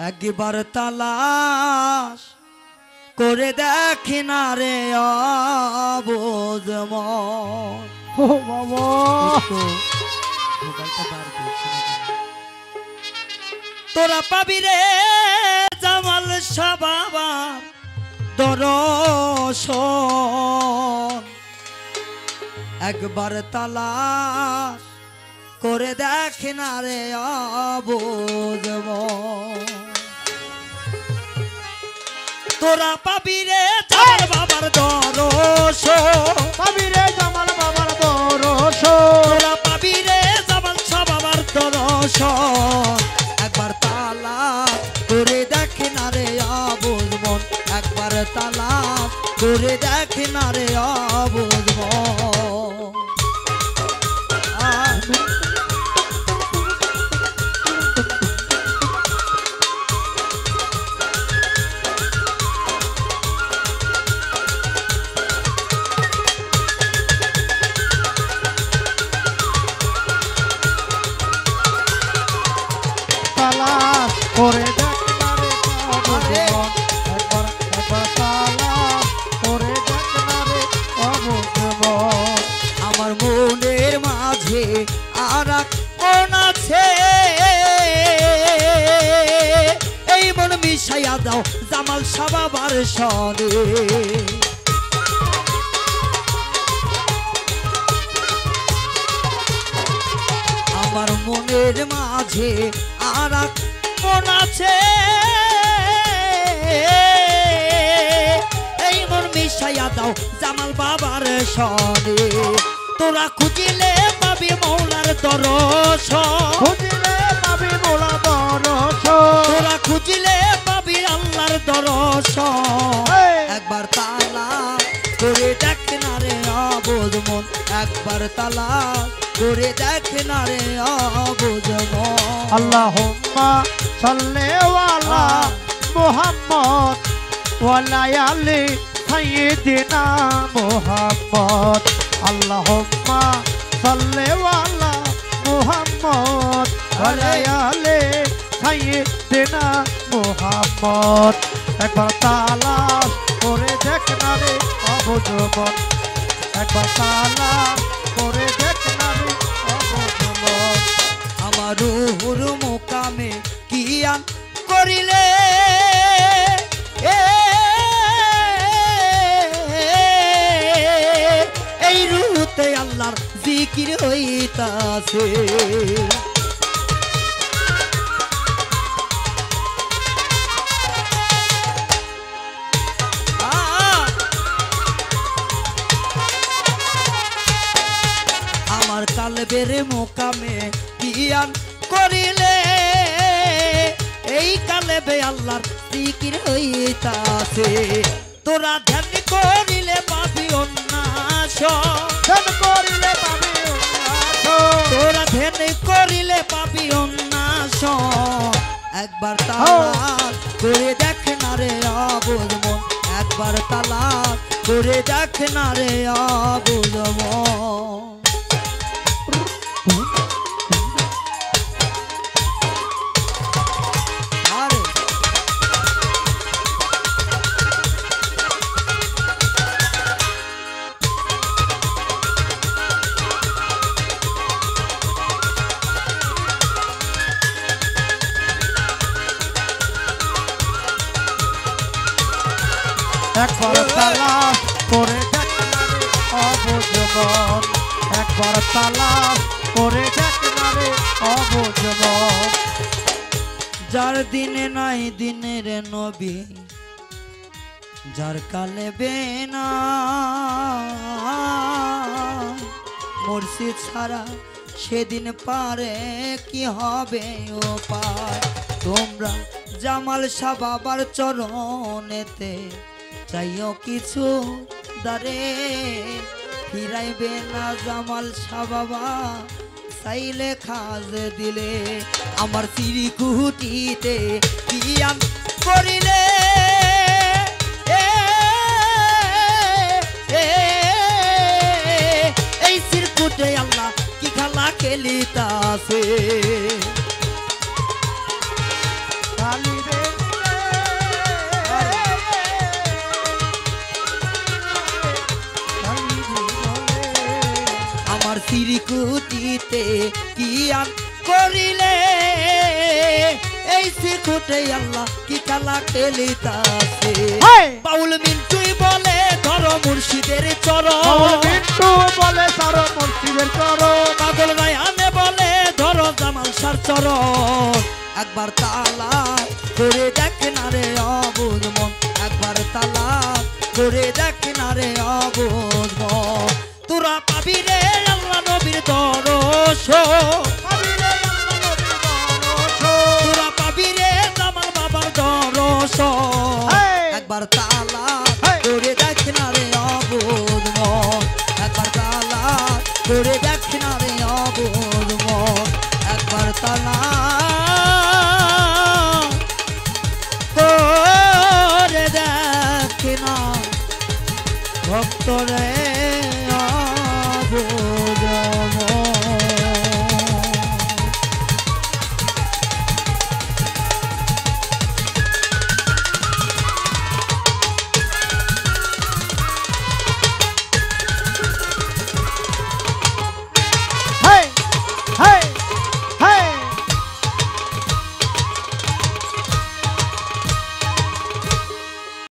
একবার তালাশ করে দেখি না রে অবুঝ মন। ও বাবা তোরা পাবি রে জামাল শাহ বাবার দর্শন। একবার তালাশ করে দেখি না রে অবুঝ মন। তোরা পাবি রে জামাল বাবার দর্শন, পাবি রে জামাল বাবার দর্শন, তোরা পাবি রে জামাল শাহ বাবার দর্শন। একবার তালাশ করে দেখি না রে অবুঝ মন, একবার তালাশ করে দেখি না রে অবুঝ মন। তালাশ করে দেখ না রে অবুঝ মন, একবার একবার তালাশ করে দেখ না রে অবুঝ মন। আমার মনের মাঝে আর এক মন আছে, এই মন মিশাইয়া দাও জামাল শাহ বাবার সনে। আমার মনের মাঝে আর এক মন আছে, এই মন মিশাইয়া দাও জামাল বাবার সনে। তোরা খুঁজিলে পাবি মৌলার দর্শন, খুঁজিলে পাবি মোলা দর্শন, তোরা খুঁজিলে পাবি আল্লাহর দর্শন। এই। একবার তালাশ করে দেখ না রে অবুঝ মন, একবার তালাশ করে দেখ না রে অবুঝ মন। আল্লাহুম্মা সাল্লি আলা মুহাম্মদ ওয়ালা আলি সাইয়্যিদিনা মুহাম্মদ। আল্লাহুম্মা সাল্লি আলা মুহাম্মদ ওয়ালা আলি সাইয়্যিদিনা মুহাম্মদ। একবার তালাশ করে দেখ না রে অবুঝ মন, একবার তালাশ করে দেখ না রে অবুঝ মন। আমার রুহুর মোকামে কিয়াম করিলে এই রুহুতে আল্লাহর জিকির হইতাছে। আমার কালবের মোকামে কিয়াম করিলে এই কালেবে আল্লাহর জিকির হইতাছে। তোরা ধ্যান করিলে পাবি উন্নাস, ধ্যান করিলে পাবি উন্নাস, তোরা ধ্যান করিলে পাবি উন্নাস। একবার তালাশ করে দেখ না রে অবুঝ মন, একবার তালাশ করে দেখ না রে অবুঝ মন। আরে একবার তালাশ করে দেখ না রে অবুঝ মন, একবার তালাশ করে দেখ না রে অবুঝ মন। যার দিনে নাই দিনের নবী, যার কালে বেনা মুর্শিদ ছাড়া সেদিন পারে কি হবে ও পায়। তোমরা জামাল শাহ বাবার চরণেতে চাইও কিছু দারে, ফিরাইবে না জামাল শাহ বাবা চাইলে খাজ দিলে। আমার চিরিকুটিতে কিয়াম করিলে এই চিরকুটে আল্লাহ কি খেলা খেলিতাছে। কালি রে তিরিকুটিতে কি আন করিলে এই শিখুটে আল্লাহ কি খেলা খেলিতাছে বাউল মিন্টুই বলে ধরো মুর্শিদের চরণ মিন্টু বলে সারো মুর্শিদের চরণ পাগল রায়ানে বলে ধরো জামাল শাহর চরণ একবার তালা করে দেখ না রে অবুঝ মন একবার তালা করে দেখ না রে অবুঝ মন তোরা পাবি রে আল্লাহ নবীর দর্শন তোরা পাবি রে জামাল বাবার দর্শন একবার তালা করে দেখ না রে অবুঝ মন একবার তালা করে দেখ না রে অবুঝ মন একবার তালা করে দেখ না ভক্ত রে